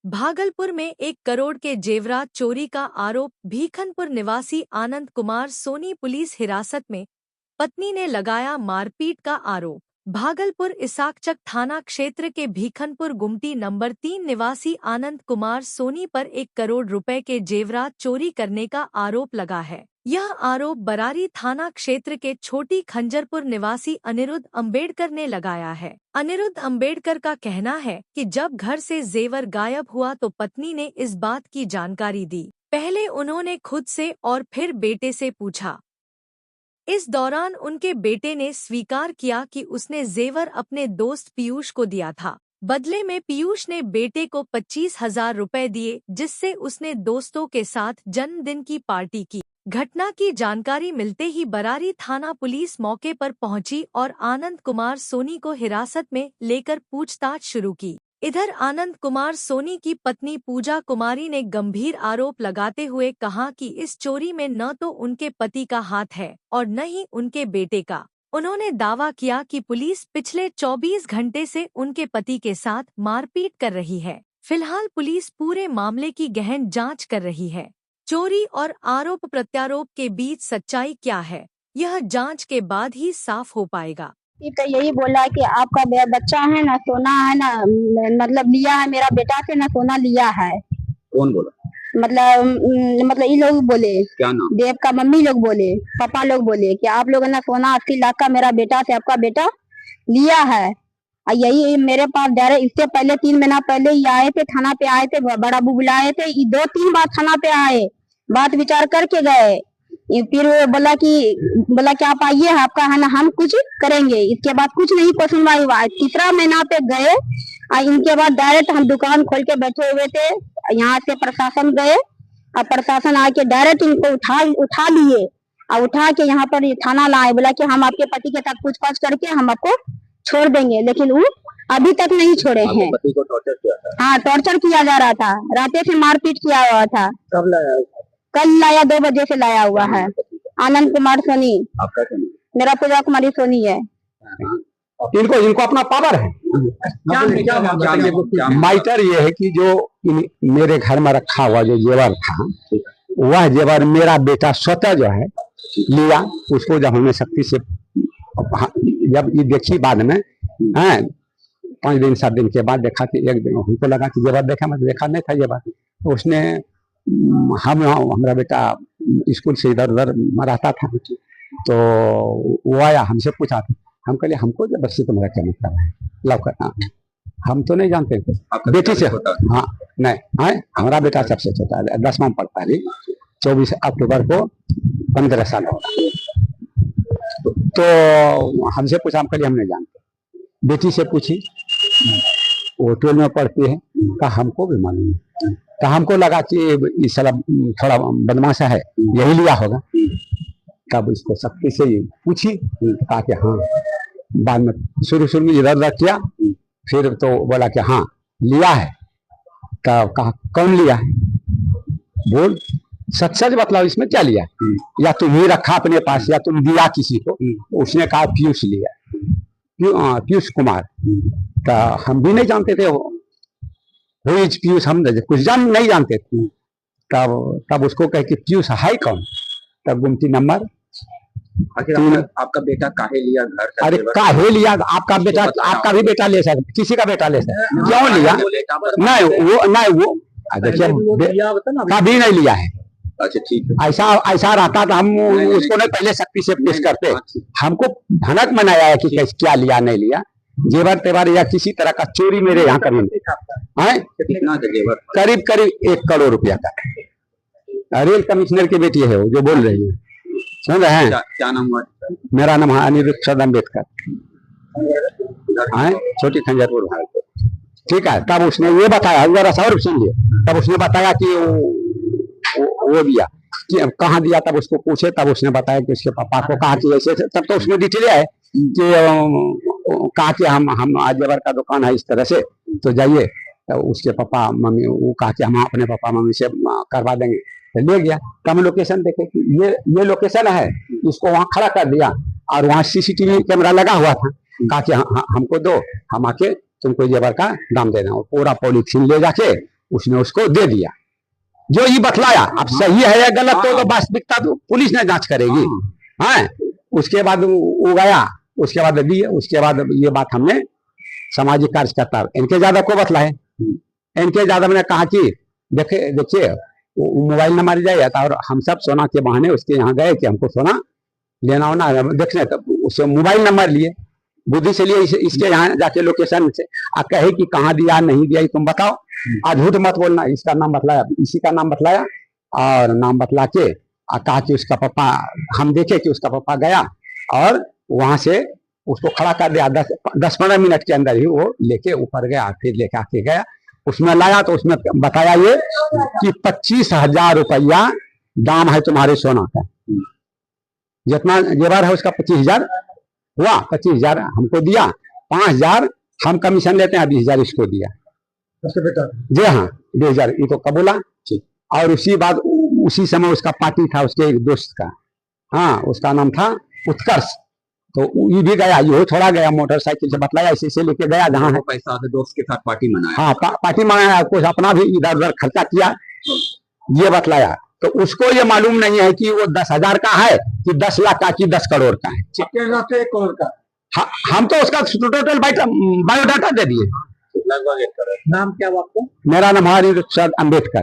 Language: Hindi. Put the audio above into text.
भागलपुर में 1 करोड़ के जेवरात चोरी का आरोप, भीखनपुर निवासी आनंद कुमार सोनी पुलिस हिरासत में, पत्नी ने लगाया मारपीट का आरोप। भागलपुर इसाकचक थाना क्षेत्र के भीखनपुर गुमटी नंबर 3 निवासी आनंद कुमार सोनी पर 1 करोड़ रुपए के जेवरात चोरी करने का आरोप लगा है। यह आरोप बरारी थाना क्षेत्र के छोटी खंजरपुर निवासी अनिरुद्ध अंबेडकर ने लगाया है। अनिरुद्ध अंबेडकर का कहना है कि जब घर से जेवर गायब हुआ तो पत्नी ने इस बात की जानकारी दी। पहले उन्होंने खुद से और फिर बेटे से पूछा। इस दौरान उनके बेटे ने स्वीकार किया कि उसने जेवर अपने दोस्त पीयूष को दिया था। बदले में पीयूष ने बेटे को 25,000 रुपए दिए, जिससे उसने दोस्तों के साथ जन्मदिन की पार्टी की। घटना की जानकारी मिलते ही बरारी थाना पुलिस मौके पर पहुंची और आनंद कुमार सोनी को हिरासत में लेकर पूछताछ शुरू की। इधर आनंद कुमार सोनी की पत्नी पूजा कुमारी ने गंभीर आरोप लगाते हुए कहा कि इस चोरी में न तो उनके पति का हाथ है और न ही उनके बेटे का। उन्होंने दावा किया कि पुलिस पिछले 24 घंटे से उनके पति के साथ मारपीट कर रही है। फिलहाल पुलिस पूरे मामले की गहन जांच कर रही है। चोरी और आरोप प्रत्यारोप के बीच सच्चाई क्या है, यह जांच के बाद ही साफ हो पाएगा। तो यही बोला कि आपका बच्चा है ना, सोना है ना, मतलब लिया है, मेरा बेटा से ना सोना लिया है। कौन बोला? मतलब ये लोग बोले। क्या नाम? देव का मम्मी लोग बोले, पापा लोग बोले कि आप लोगों ने सोना 80 लाख का मेरा बेटा से आपका बेटा लिया है। यही मेरे पास डायरेक्ट इससे पहले 3 महीना पहले ही आए थे, थाना पे आए थे, बड़ा बू बुलाए थे, 2-3 बार थाना पे आए, बात विचार करके गए। फिर वो बोला कि आप आइए, आपका है ना हम कुछ करेंगे। इसके बाद कुछ नहीं को सुनवाई हुआ। तीसरा महीना पे गए, इनके बाद डायरेक्ट हम दुकान खोल के बैठे हुए थे, यहाँ से प्रशासन गए और प्रशासन आके डायरेक्ट इनको उठा लिए और उठा के यहाँ पर थाना लाए। बोला कि हम आपके पति के साथ पूछताछ करके हम आपको छोड़ देंगे, लेकिन वो अभी तक नहीं छोड़े हैं। पति को टॉर्चर किया था? हाँ, टॉर्चर किया जा रहा था, रातें से मारपीट किया हुआ था। कब लाया? कल लाया, 2 बजे से लाया हुआ है। आनंद कुमार सोनी। आपका क्या नाम? मेरा पूजा कुमारी सोनी है। इनको अपना पावर है। माइटर ये है कि जो मेरे घर में रखा हुआ जो जेवर था, वह जेवर मेरा बेटा स्वतः जो है लिया। उसको जब हमने सख्ती से जब ये देखी बाद में 5 दिन 7 दिन के बाद देखा कि एक दिन हमको लगा कि जेवर देखा, मैं देखा नहीं था जेवर। तो उसने हमारा बेटा स्कूल से इधर उधर रहता था, तो वो आया, हमसे पूछा था। हम कहे हमको जबरदस्ती तुम्हारा क्या मतलब है, लौकना हम तो नहीं जानते थे। बेटी से हाँ नहीं है, हमारा बेटा सबसे छोटा है, 10वां में पढ़ता है। 24 अक्टूबर को 15 साल होगा। तो हमसे पूछा, हम कहे हम नहीं जानते। बेटी से पूछी, वो 12 में पढ़ती है, कहा हमको भी मालूम है। तो हमको लगा कि ये साला थोड़ा बदमाश है, यही लिया होगा। तब इसको सख्ती से पूछी, कहा कि हाँ। बाद में शुरू में इधर उधर किया, फिर तो बोला कि हाँ लिया है। तब कहा कौन लिया है, बोल सच सच बतलाओ, इसमें क्या लिया? या तुम ही रखा अपने पास या तुम दिया किसी को? उसने कहा पीयूष लिया, पीयूष कुमार। तो हम भी नहीं जानते थे पीयूष, हम कुछ नहीं जानते थे। तब उसको कहे कि पीयूष है कौन? तब गुमटी नंबर। आपका बेटा काहे लिया घर का? अरे काहे लिया? आपका बेटा, आपका भी बेटा ले सकता, किसी का बेटा ले सकता। क्यों लिया? नहीं वो देखिए कभी नहीं लिया है। अच्छा ठीक है। ऐसा रहता तो हम उसको नहीं पहले सख्ती से पेश करते। हमको भनक मनाया है कि क्या लिया नहीं लिया। जेवर तेवर या किसी तरह का चोरी मेरे यहाँ कभी है। कितना जेवर? करीब 1 करोड़ रुपया का। रेल कमिश्नर की बेटी है वो जो बोल रही है, सुन रहे हैं? क्या नाम हुआ? मेरा नाम है अनिरुद्ध अंबेडकर, छोटी खंजरपुर भारत। ठीक है। तब उसने ये बताया, जरा और सुन लिया। तब उसने बताया कि वो दिया कि कहाँ दिया। तब उसको पूछे, तब उसने बताया कि उसके पापा को कहा कि ऐसे। तब तो उसमें डिटेल है कि कहा कि हम आज जेवर का दुकान है इस तरह से, तो जाइए। तो उसके पापा मम्मी वो कहा कि हम अपने पापा मम्मी से करवा देंगे। तो ले गया। तो हम लोकेशन देखे कि ये लोकेशन है, इसको वहाँ खड़ा कर दिया और वहाँ CCTV कैमरा लगा हुआ था। कहा कि हमको दो, हम आके तुमको जेवर का दाम देना। पूरा पॉलीथीन ले जाके उसने उसको दे दिया जो ये बतलाया। अब सही है या गलत तो वास्तविकता तो पुलिस ने जांच करेगी। हाँ, उसके बाद वो गया, उसके बाद दिए, उसके बाद ये बात हमने सामाजिक कार्यकर्ता इनके ज्यादा को बतलाए। इनके ज्यादा मैंने कहा कि देखिए वो मोबाइल नंबर जाएगा था और हम सब सोना के बहाने उसके यहाँ गए कि हमको सोना लेना होना देखने, तब उससे मोबाइल नंबर लिए, बुद्धि से लिए इसके यहाँ जाके लोकेशन से कहे कि कहाँ दिया नहीं दिया तुम बताओ, झूठ मत बोलना। इसका नाम बतलाया, इसी का नाम बतलाया और नाम बतला के कहा कि उसका पापा, हम देखे कि उसका पापा गया और वहां से उसको खड़ा कर दिया। 10-15 मिनट के अंदर ही वो लेके ऊपर गया, फिर लेके आके गया, उसमें लाया तो उसमें बताया ये कि 25,000 रुपया दाम है तुम्हारे सोना का। जितना जेवर है उसका 25,000 हुआ, 25,000 हमको दिया, 5,000 हम कमीशन लेते हैं, 20,000 इसको दिया। जी हाँ, 20,000 ये तो कबूला। और उसी बाद उसी समय उसका पार्टी था उसके एक दोस्त का, हाँ उसका नाम था उत्कर्ष, तो ये भी गया, ये थोड़ा गया मोटरसाइकिल से बतलाया, इसी से लेके गया जहाँ है पैसा दोस्त के साथ पार्टी मनाया। हाँ पार्टी मनाया, कुछ अपना भी इधर उधर खर्चा किया, ये बतलाया। तो उसको ये मालूम नहीं है कि वो 10,000 का है कि 10 लाख का कि 10 करोड़ का है। आपके 1 करोड़ का हम तो उसका टोटल बायोडाटा दे दिए। लगभग 1 करोड़। नाम क्या हुआ आपका? मेरा नाम हरि अम्बेडकर।